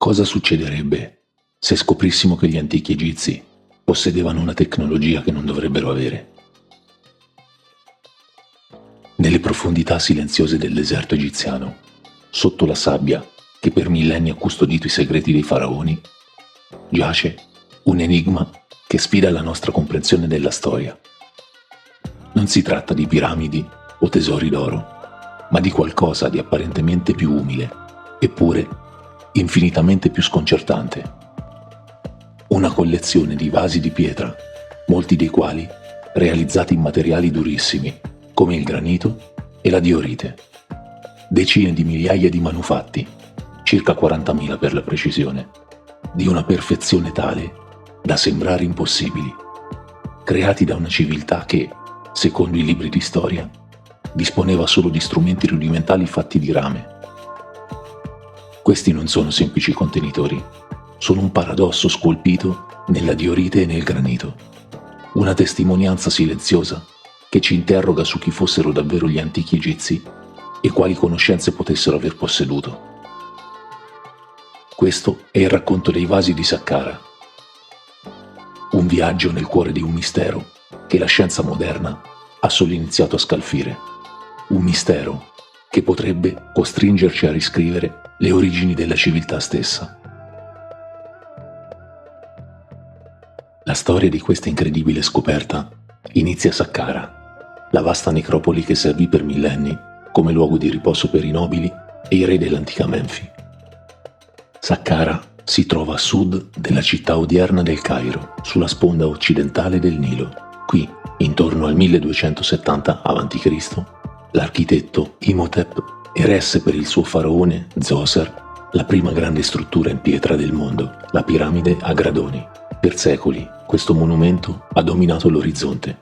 Cosa succederebbe se scoprissimo che gli antichi egizi possedevano una tecnologia che non dovrebbero avere? Nelle profondità silenziose del deserto egiziano, sotto la sabbia che per millenni ha custodito i segreti dei faraoni, giace un enigma che sfida la nostra comprensione della storia. Non si tratta di piramidi o tesori d'oro, ma di qualcosa di apparentemente più umile, eppure infinitamente più sconcertante. Una collezione di vasi di pietra, molti dei quali realizzati in materiali durissimi, come il granito e la diorite. Decine di migliaia di manufatti, circa 40.000 per la precisione, di una perfezione tale da sembrare impossibili, creati da una civiltà che, secondo i libri di storia, disponeva solo di strumenti rudimentali fatti di rame. Questi non sono semplici contenitori, sono un paradosso scolpito nella diorite e nel granito, una testimonianza silenziosa che ci interroga su chi fossero davvero gli antichi egizi e quali conoscenze potessero aver posseduto. Questo è il racconto dei vasi di Saqqara, un viaggio nel cuore di un mistero che la scienza moderna ha solo iniziato a scalfire, un mistero che potrebbe costringerci a riscrivere le origini della civiltà stessa. La storia di questa incredibile scoperta inizia a Saqqara, la vasta necropoli che servì per millenni come luogo di riposo per i nobili e i re dell'antica Menfi. Saqqara si trova a sud della città odierna del Cairo, sulla sponda occidentale del Nilo. Qui, intorno al 1270 a.C., l'architetto Imhotep eresse per il suo faraone Djoser la prima grande struttura in pietra del mondo, la piramide a gradoni. Per secoli questo monumento ha dominato l'orizzonte,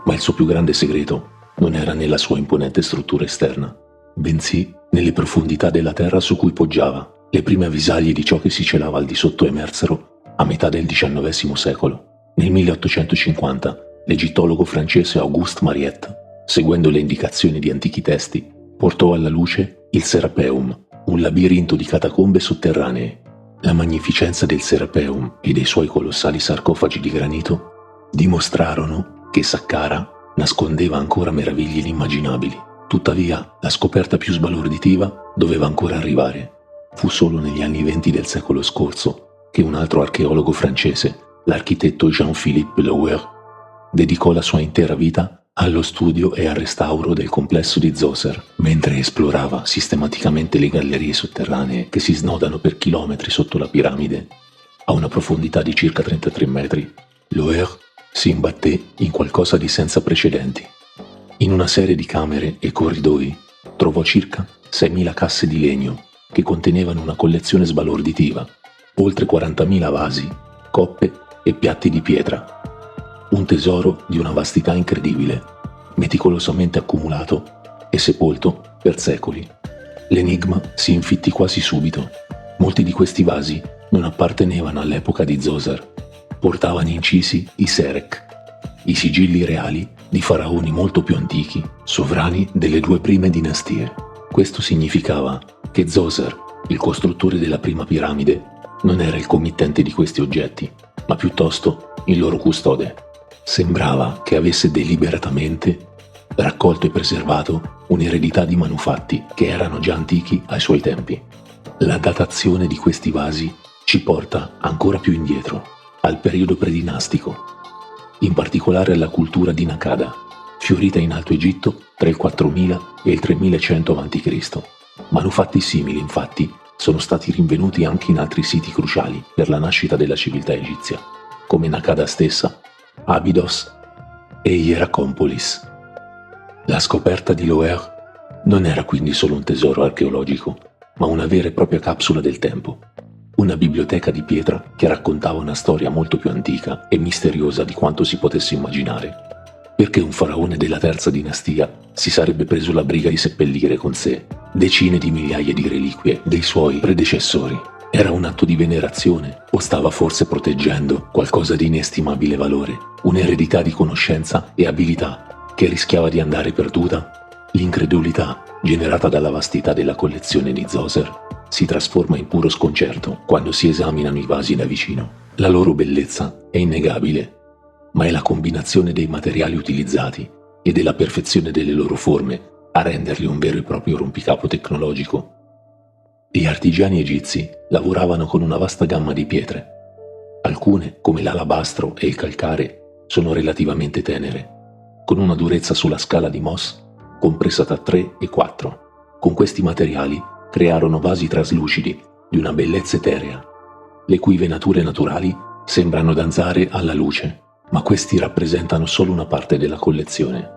ma il suo più grande segreto non era nella sua imponente struttura esterna, bensì nelle profondità della terra su cui poggiava. Le prime avvisaglie di ciò che si celava al di sotto emersero a metà del XIX secolo. Nel 1850 l'egittologo francese Auguste Mariette, seguendo le indicazioni di antichi testi, portò alla luce il Serapeum, un labirinto di catacombe sotterranee. La magnificenza del Serapeum e dei suoi colossali sarcofagi di granito dimostrarono che Saqqara nascondeva ancora meraviglie inimmaginabili. Tuttavia, la scoperta più sbalorditiva doveva ancora arrivare. Fu solo negli anni '20 del secolo scorso che un altro archeologo francese, l'architetto Jean-Philippe Lauer, dedicò la sua intera vita allo studio e al restauro del complesso di Djoser. Mentre esplorava sistematicamente le gallerie sotterranee che si snodano per chilometri sotto la piramide, a una profondità di circa 33 metri, Lauer si imbatté in qualcosa di senza precedenti. In una serie di camere e corridoi trovò circa 6.000 casse di legno che contenevano una collezione sbalorditiva, oltre 40.000 vasi, coppe e piatti di pietra. Un tesoro di una vastità incredibile, meticolosamente accumulato e sepolto per secoli. L'enigma si infittì quasi subito. Molti di questi vasi non appartenevano all'epoca di Djoser. Portavano incisi i Serek, i sigilli reali di faraoni molto più antichi, sovrani delle due prime dinastie. Questo significava che Djoser, il costruttore della prima piramide, non era il committente di questi oggetti, ma piuttosto il loro custode. Sembrava che avesse deliberatamente raccolto e preservato un'eredità di manufatti che erano già antichi ai suoi tempi. La datazione di questi vasi ci porta ancora più indietro, al periodo predinastico, in particolare alla cultura di Naqada, fiorita in Alto Egitto tra il 4000 e il 3100 a.C. Manufatti simili, infatti, sono stati rinvenuti anche in altri siti cruciali per la nascita della civiltà egizia, come Naqada stessa, Abydos e Hierakonpolis. La scoperta di Lauer non era quindi solo un tesoro archeologico, ma una vera e propria capsula del tempo, una biblioteca di pietra che raccontava una storia molto più antica e misteriosa di quanto si potesse immaginare. Perché un faraone della terza dinastia si sarebbe preso la briga di seppellire con sé decine di migliaia di reliquie dei suoi predecessori? Era un atto di venerazione o stava forse proteggendo qualcosa di inestimabile valore, un'eredità di conoscenza e abilità che rischiava di andare perduta? L'incredulità generata dalla vastità della collezione di Djoser si trasforma in puro sconcerto quando si esaminano i vasi da vicino. La loro bellezza è innegabile, ma è la combinazione dei materiali utilizzati e della perfezione delle loro forme a renderli un vero e proprio rompicapo tecnologico. Gli artigiani egizi lavoravano con una vasta gamma di pietre. Alcune, come l'alabastro e il calcare, sono relativamente tenere, con una durezza sulla scala di Mohs compresa tra 3 e 4. Con questi materiali crearono vasi traslucidi di una bellezza eterea, le cui venature naturali sembrano danzare alla luce, ma questi rappresentano solo una parte della collezione.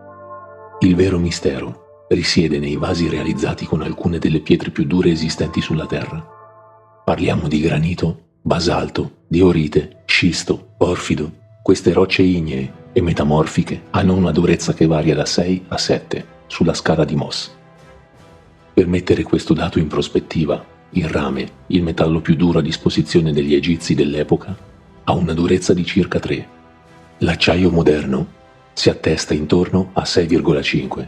Il vero mistero risiede nei vasi realizzati con alcune delle pietre più dure esistenti sulla Terra. Parliamo di granito, basalto, diorite, scisto, porfido. Queste rocce ignee e metamorfiche hanno una durezza che varia da 6 a 7 sulla scala di Mohs. Per mettere questo dato in prospettiva, il rame, il metallo più duro a disposizione degli egizi dell'epoca, ha una durezza di circa 3. L'acciaio moderno si attesta intorno a 6,5.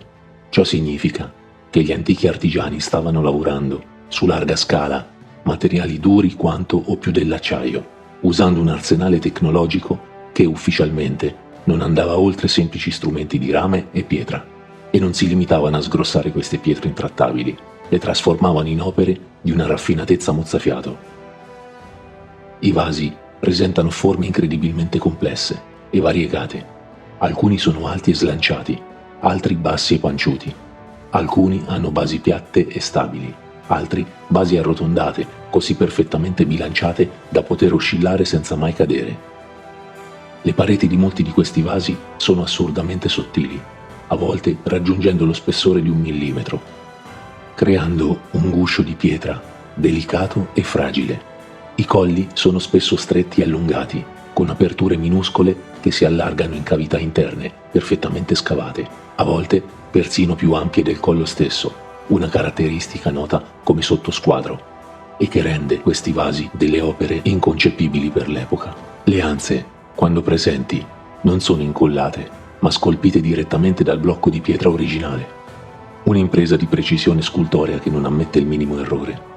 Ciò significa che gli antichi artigiani stavano lavorando, su larga scala, materiali duri quanto o più dell'acciaio, usando un arsenale tecnologico che ufficialmente non andava oltre semplici strumenti di rame e pietra, e non si limitavano a sgrossare queste pietre intrattabili, le trasformavano in opere di una raffinatezza mozzafiato. I vasi presentano forme incredibilmente complesse e variegate. Alcuni sono alti e slanciati, altri bassi e panciuti. Alcuni hanno basi piatte e stabili, altri basi arrotondate, così perfettamente bilanciate da poter oscillare senza mai cadere. Le pareti di molti di questi vasi sono assurdamente sottili, a volte raggiungendo lo spessore di 1 millimetro, creando un guscio di pietra delicato e fragile. I colli sono spesso stretti e allungati, con aperture minuscole che si allargano in cavità interne, perfettamente scavate, a volte persino più ampie del collo stesso, una caratteristica nota come sottosquadro, e che rende questi vasi delle opere inconcepibili per l'epoca. Le anse, quando presenti, non sono incollate, ma scolpite direttamente dal blocco di pietra originale. Un'impresa di precisione scultorea che non ammette il minimo errore.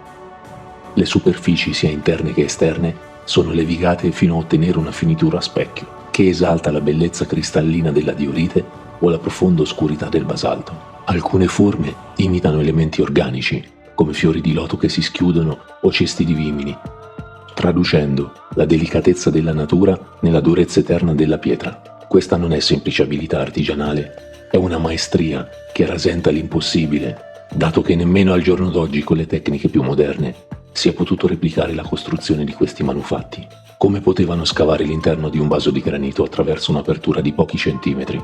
Le superfici, sia interne che esterne, sono levigate fino a ottenere una finitura a specchio, che esalta la bellezza cristallina della diorite o la profonda oscurità del basalto. Alcune forme imitano elementi organici, come fiori di loto che si schiudono o cesti di vimini, traducendo la delicatezza della natura nella durezza eterna della pietra. Questa non è semplice abilità artigianale, è una maestria che rasenta l'impossibile, dato che nemmeno al giorno d'oggi con le tecniche più moderne si è potuto replicare la costruzione di questi manufatti. Come potevano scavare l'interno di un vaso di granito attraverso un'apertura di pochi centimetri,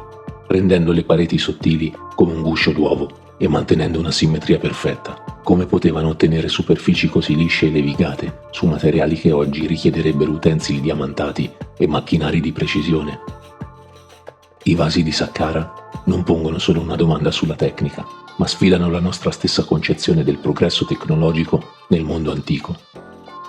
rendendo le pareti sottili come un guscio d'uovo e mantenendo una simmetria perfetta? Come potevano ottenere superfici così lisce e levigate su materiali che oggi richiederebbero utensili diamantati e macchinari di precisione? I vasi di Saqqara non pongono solo una domanda sulla tecnica, ma sfidano la nostra stessa concezione del progresso tecnologico nel mondo antico,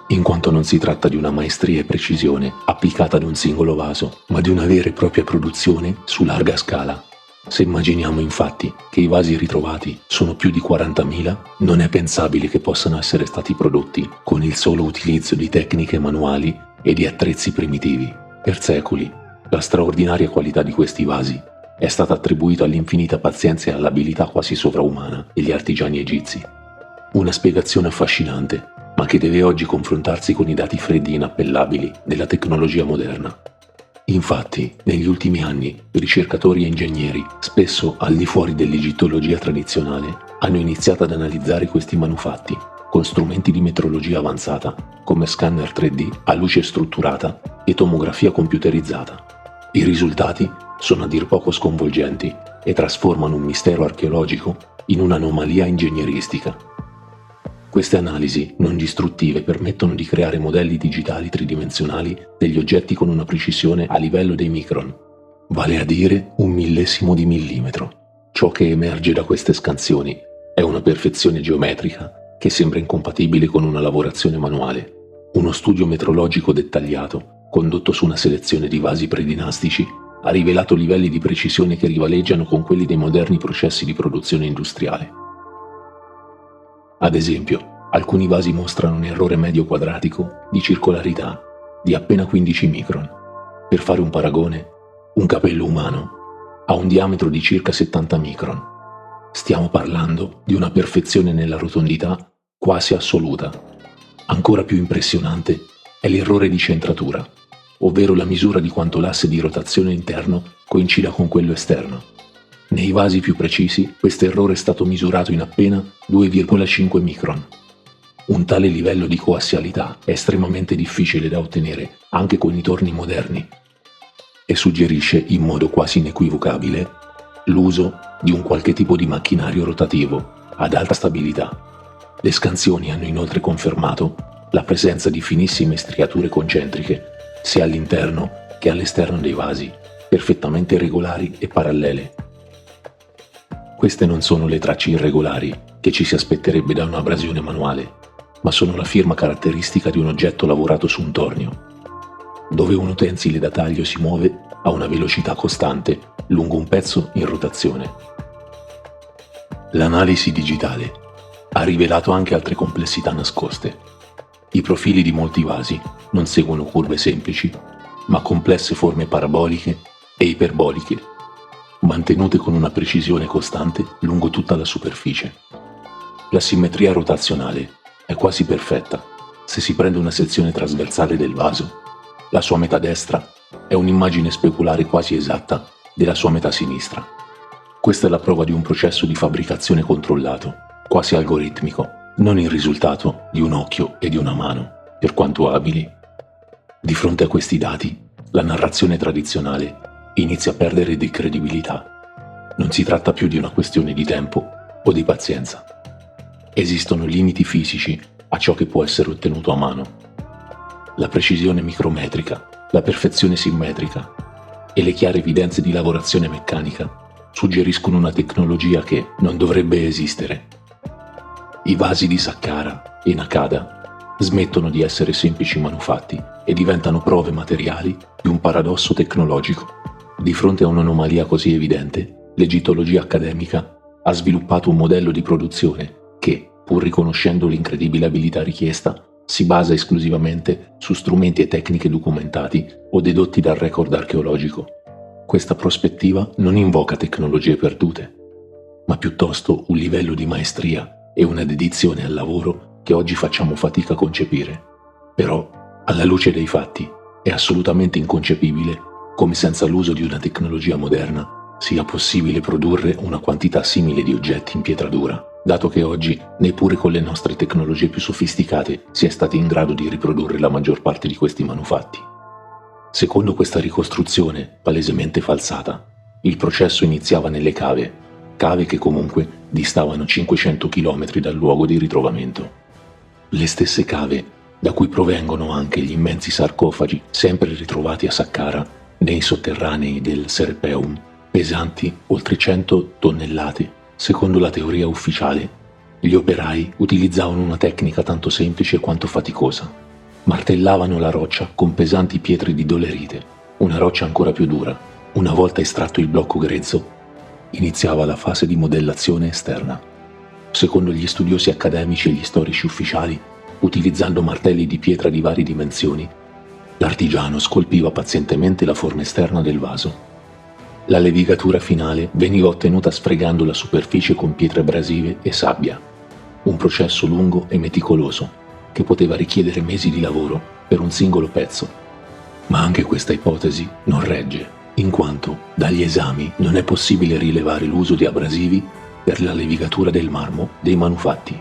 in quanto non si tratta di una maestria e precisione applicata ad un singolo vaso, ma di una vera e propria produzione su larga scala. Se immaginiamo infatti che i vasi ritrovati sono più di 40.000, non è pensabile che possano essere stati prodotti con il solo utilizzo di tecniche manuali e di attrezzi primitivi. Per secoli, la straordinaria qualità di questi vasi è stata attribuita all'infinita pazienza e all'abilità quasi sovraumana degli artigiani egizi. Una spiegazione affascinante, ma che deve oggi confrontarsi con i dati freddi e inappellabili della tecnologia moderna. Infatti, negli ultimi anni, ricercatori e ingegneri, spesso al di fuori dell'egittologia tradizionale, hanno iniziato ad analizzare questi manufatti con strumenti di metrologia avanzata, come scanner 3D a luce strutturata e tomografia computerizzata. I risultati sono a dir poco sconvolgenti e trasformano un mistero archeologico in un'anomalia ingegneristica. Queste analisi non distruttive permettono di creare modelli digitali tridimensionali degli oggetti con una precisione a livello dei micron, vale a dire 1/1000 di millimetro. Ciò che emerge da queste scansioni è una perfezione geometrica che sembra incompatibile con una lavorazione manuale. Uno studio metrologico dettagliato, condotto su una selezione di vasi predinastici, ha rivelato livelli di precisione che rivaleggiano con quelli dei moderni processi di produzione industriale. Ad esempio, Alcuni vasi mostrano un errore medio quadratico di circolarità di appena 15 micron. Per fare un paragone, un capello umano ha un diametro di circa 70 micron. Stiamo parlando di una perfezione nella rotondità quasi assoluta. Ancora più impressionante è l'errore di centratura, ovvero la misura di quanto l'asse di rotazione interno coincida con quello esterno. Nei vasi più precisi, questo errore è stato misurato in appena 2,5 micron. Un tale livello di coassialità è estremamente difficile da ottenere anche con i torni moderni e suggerisce in modo quasi inequivocabile l'uso di un qualche tipo di macchinario rotativo ad alta stabilità. Le scansioni hanno inoltre confermato la presenza di finissime striature concentriche sia all'interno che all'esterno dei vasi, perfettamente regolari e parallele. Queste non sono le tracce irregolari che ci si aspetterebbe da un'abrasione manuale, ma sono la firma caratteristica di un oggetto lavorato su un tornio, dove un utensile da taglio si muove a una velocità costante lungo un pezzo in rotazione. L'analisi digitale ha rivelato anche altre complessità nascoste. I profili di molti vasi non seguono curve semplici, ma complesse forme paraboliche e iperboliche, mantenute con una precisione costante lungo tutta la superficie. La simmetria rotazionale è quasi perfetta. Se si prende una sezione trasversale del vaso, la sua metà destra è un'immagine speculare quasi esatta della sua metà sinistra. Questa è la prova di un processo di fabbricazione controllato, quasi algoritmico, non il risultato di un occhio e di una mano, per quanto abili. Di fronte a questi dati, la narrazione tradizionale inizia a perdere di credibilità. Non si tratta più di una questione di tempo o di pazienza. Esistono limiti fisici a ciò che può essere ottenuto a mano. La precisione micrometrica, la perfezione simmetrica e le chiare evidenze di lavorazione meccanica suggeriscono una tecnologia che non dovrebbe esistere. I vasi di Saqqara e Nakada smettono di essere semplici manufatti e diventano prove materiali di un paradosso tecnologico. Di fronte a un'anomalia così evidente, l'egittologia accademica ha sviluppato un modello di produzione che, pur riconoscendo l'incredibile abilità richiesta, si basa esclusivamente su strumenti e tecniche documentati o dedotti dal record archeologico. Questa prospettiva non invoca tecnologie perdute, ma piuttosto un livello di maestria e una dedizione al lavoro che oggi facciamo fatica a concepire. Però, alla luce dei fatti, è assolutamente inconcepibile come senza l'uso di una tecnologia moderna sia possibile produrre una quantità simile di oggetti in pietra dura, dato che oggi neppure con le nostre tecnologie più sofisticate si è stati in grado di riprodurre la maggior parte di questi manufatti. Secondo questa ricostruzione, palesemente falsata, il processo iniziava nelle cave che comunque distavano 500 km dal luogo di ritrovamento. Le stesse cave da cui provengono anche gli immensi sarcofagi sempre ritrovati a Saqqara nei sotterranei del Serpeum, pesanti oltre 100 tonnellate. Secondo la teoria ufficiale, gli operai utilizzavano una tecnica tanto semplice quanto faticosa. Martellavano la roccia con pesanti pietre di dolerite, una roccia ancora più dura. Una volta estratto il blocco grezzo, iniziava la fase di modellazione esterna. Secondo gli studiosi accademici e gli storici ufficiali, utilizzando martelli di pietra di varie dimensioni, l'artigiano scolpiva pazientemente la forma esterna del vaso. La levigatura finale veniva ottenuta sfregando la superficie con pietre abrasive e sabbia, un processo lungo e meticoloso che poteva richiedere mesi di lavoro per un singolo pezzo. Ma anche questa ipotesi non regge, in quanto dagli esami non è possibile rilevare l'uso di abrasivi per la levigatura del marmo dei manufatti.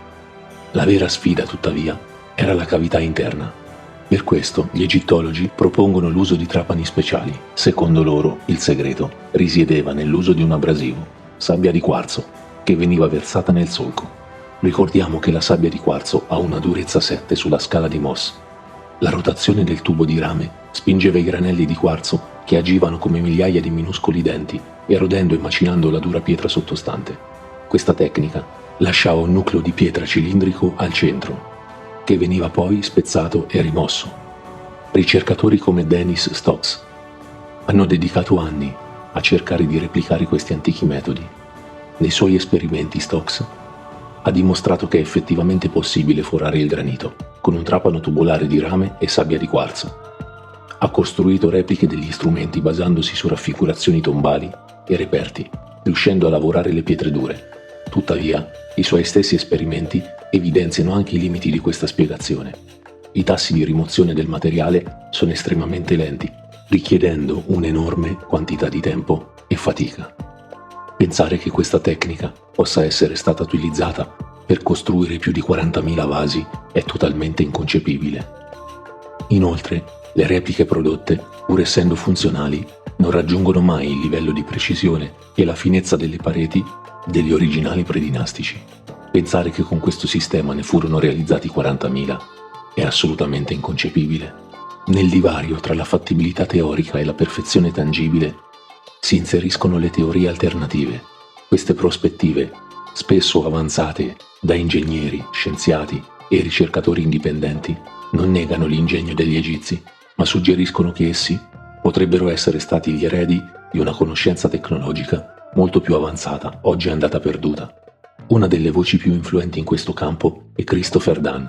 La vera sfida, tuttavia, era la cavità interna. Per questo gli egittologi propongono l'uso di trapani speciali. Secondo loro, il segreto risiedeva nell'uso di un abrasivo, sabbia di quarzo, che veniva versata nel solco. Ricordiamo che la sabbia di quarzo ha una durezza 7 sulla scala di Mohs. La rotazione del tubo di rame spingeva i granelli di quarzo che agivano come migliaia di minuscoli denti, erodendo e macinando la dura pietra sottostante. Questa tecnica lasciava un nucleo di pietra cilindrico al centro, che veniva poi spezzato e rimosso. Ricercatori come Dennis Stokes hanno dedicato anni a cercare di replicare questi antichi metodi. Nei suoi esperimenti Stokes ha ha dimostrato che è effettivamente possibile forare il granito con un trapano tubolare di rame e sabbia di quarzo. Ha costruito repliche degli strumenti basandosi su raffigurazioni tombali e reperti, riuscendo a lavorare le pietre dure. Tuttavia, i suoi stessi esperimenti evidenziano anche i limiti di questa spiegazione. I tassi di rimozione del materiale sono estremamente lenti, richiedendo un'enorme quantità di tempo e fatica. Pensare che questa tecnica possa essere stata utilizzata per costruire più di 40.000 vasi è totalmente inconcepibile. Inoltre, le repliche prodotte, pur essendo funzionali, non raggiungono mai il livello di precisione e la finezza delle pareti degli originali predinastici. Pensare che con questo sistema ne furono realizzati 40.000 è assolutamente inconcepibile. Nel divario tra la fattibilità teorica e la perfezione tangibile si inseriscono le teorie alternative. Queste prospettive, spesso avanzate da ingegneri, scienziati e ricercatori indipendenti, non negano l'ingegno degli egizi, ma suggeriscono che essi potrebbero essere stati gli eredi di una conoscenza tecnologica molto più avanzata, oggi andata perduta. Una delle voci più influenti in questo campo è Christopher Dunn,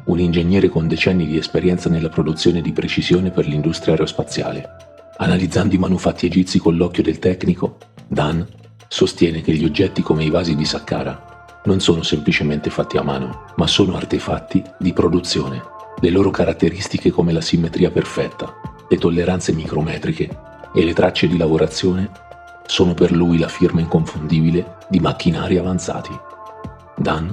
un ingegnere con decenni di esperienza nella produzione di precisione per l'industria aerospaziale. Analizzando i manufatti egizi con l'occhio del tecnico, Dunn sostiene che gli oggetti come i vasi di Saqqara non sono semplicemente fatti a mano, ma sono artefatti di produzione. Le loro caratteristiche come la simmetria perfetta, le tolleranze micrometriche e le tracce di lavorazione sono per lui la firma inconfondibile di macchinari avanzati. Dunn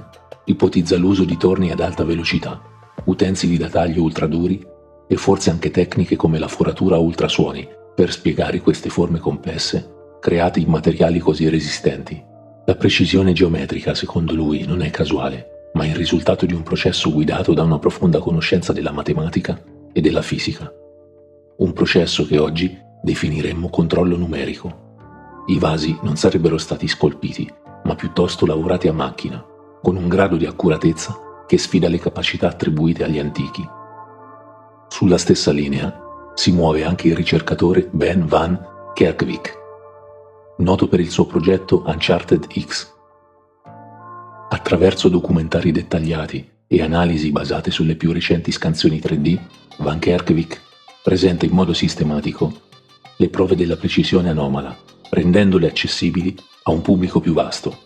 ipotizza l'uso di torni ad alta velocità, utensili da taglio ultraduri e forse anche tecniche come la foratura a ultrasuoni per spiegare queste forme complesse create in materiali così resistenti. La precisione geometrica, secondo lui, non è casuale, ma è il risultato di un processo guidato da una profonda conoscenza della matematica e della fisica. Un processo che oggi definiremmo controllo numerico. I vasi non sarebbero stati scolpiti, ma piuttosto lavorati a macchina, con un grado di accuratezza che sfida le capacità attribuite agli antichi. Sulla stessa linea si muove anche il ricercatore Ben van Kerkwijk, noto per il suo progetto Uncharted X. Attraverso documentari dettagliati e analisi basate sulle più recenti scansioni 3D, Van Kerkwijk presenta in modo sistematico le prove della precisione anomala, rendendole accessibili a un pubblico più vasto.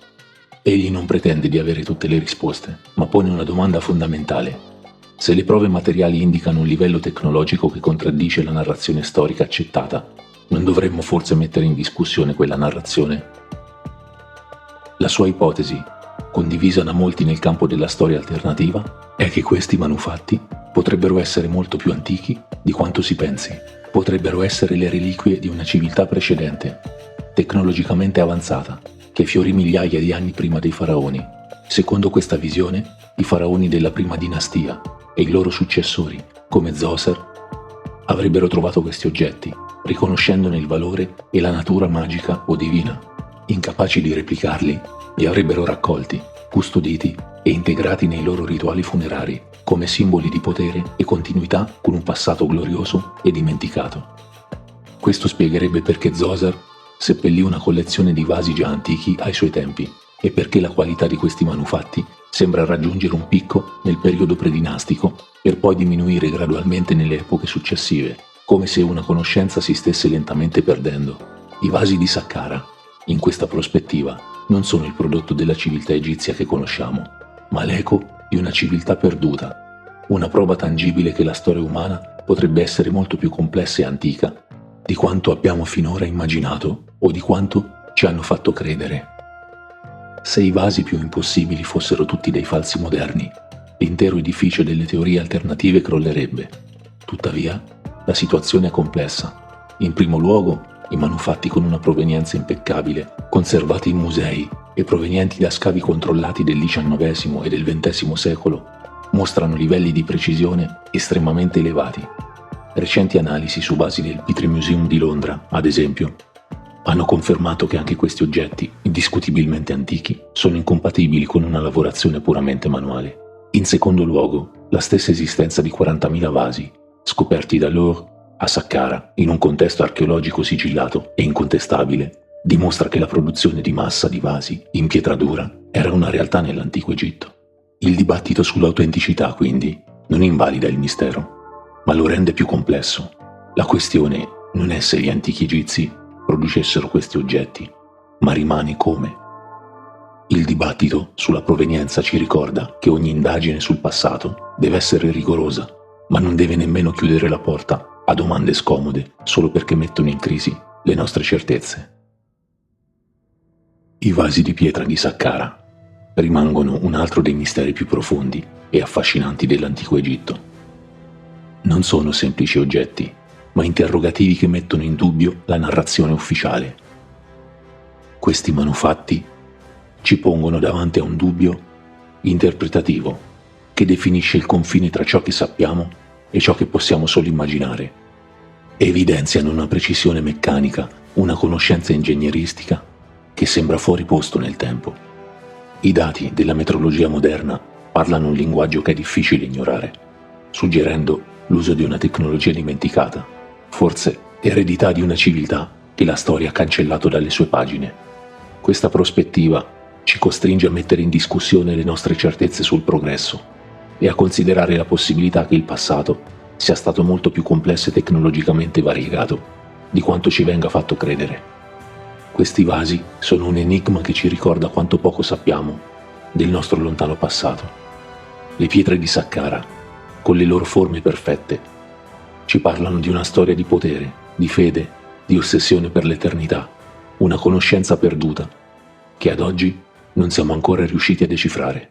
Egli non pretende di avere tutte le risposte, ma pone una domanda fondamentale. Se le prove materiali indicano un livello tecnologico che contraddice la narrazione storica accettata, non dovremmo forse mettere in discussione quella narrazione? La sua ipotesi, condivisa da molti nel campo della storia alternativa, è che questi manufatti potrebbero essere molto più antichi di quanto si pensi. Potrebbero essere le reliquie di una civiltà precedente, tecnologicamente avanzata, che fiorì migliaia di anni prima dei faraoni. Secondo questa visione, i faraoni della prima dinastia e i loro successori, come Zoser, avrebbero trovato questi oggetti, riconoscendone il valore e la natura magica o divina. Incapaci di replicarli, li avrebbero raccolti, custoditi e integrati nei loro rituali funerari, come simboli di potere e continuità con un passato glorioso e dimenticato. Questo spiegherebbe perché Zoser seppellì una collezione di vasi già antichi ai suoi tempi e perché la qualità di questi manufatti sembra raggiungere un picco nel periodo predinastico per poi diminuire gradualmente nelle epoche successive, come se una conoscenza si stesse lentamente perdendo. I vasi di Saqqara, in questa prospettiva, non sono il prodotto della civiltà egizia che conosciamo, ma l'eco di una civiltà perduta, una prova tangibile che la storia umana potrebbe essere molto più complessa e antica di quanto abbiamo finora immaginato o di quanto ci hanno fatto credere. Se i vasi più impossibili fossero tutti dei falsi moderni, l'intero edificio delle teorie alternative crollerebbe. Tuttavia, la situazione è complessa. In primo luogo, i manufatti con una provenienza impeccabile, conservati in musei e provenienti da scavi controllati del XIX e del XX secolo, mostrano livelli di precisione estremamente elevati. Recenti analisi su basi del Petrie Museum di Londra, ad esempio, hanno confermato che anche questi oggetti, indiscutibilmente antichi, sono incompatibili con una lavorazione puramente manuale. In secondo luogo, la stessa esistenza di 40.000 vasi, scoperti da Lourdes a Saqqara, in un contesto archeologico sigillato e incontestabile, dimostra che la produzione di massa di vasi in pietra dura era una realtà nell'antico Egitto. Il dibattito sull'autenticità, quindi, non invalida il mistero, ma lo rende più complesso. La questione non è se gli antichi egizi producessero questi oggetti, ma rimane come. Il dibattito sulla provenienza ci ricorda che ogni indagine sul passato deve essere rigorosa, ma non deve nemmeno chiudere la porta a domande scomode solo perché mettono in crisi le nostre certezze. I vasi di pietra di Saqqara rimangono un altro dei misteri più profondi e affascinanti dell'antico Egitto. Non sono semplici oggetti, ma interrogativi che mettono in dubbio la narrazione ufficiale. Questi manufatti ci pongono davanti a un dubbio interpretativo che definisce il confine tra ciò che sappiamo e ciò che possiamo solo immaginare. Evidenziano una precisione meccanica, una conoscenza ingegneristica che sembra fuori posto nel tempo. I dati della metrologia moderna parlano un linguaggio che è difficile ignorare, suggerendo l'uso di una tecnologia dimenticata, forse eredità di una civiltà che la storia ha cancellato dalle sue pagine. Questa prospettiva ci costringe a mettere in discussione le nostre certezze sul progresso e a considerare la possibilità che il passato sia stato molto più complesso e tecnologicamente variegato di quanto ci venga fatto credere. Questi vasi sono un enigma che ci ricorda quanto poco sappiamo del nostro lontano passato. Le pietre di Saqqara, con le loro forme perfette, ci parlano di una storia di potere, di fede, di ossessione per l'eternità, una conoscenza perduta che ad oggi non siamo ancora riusciti a decifrare.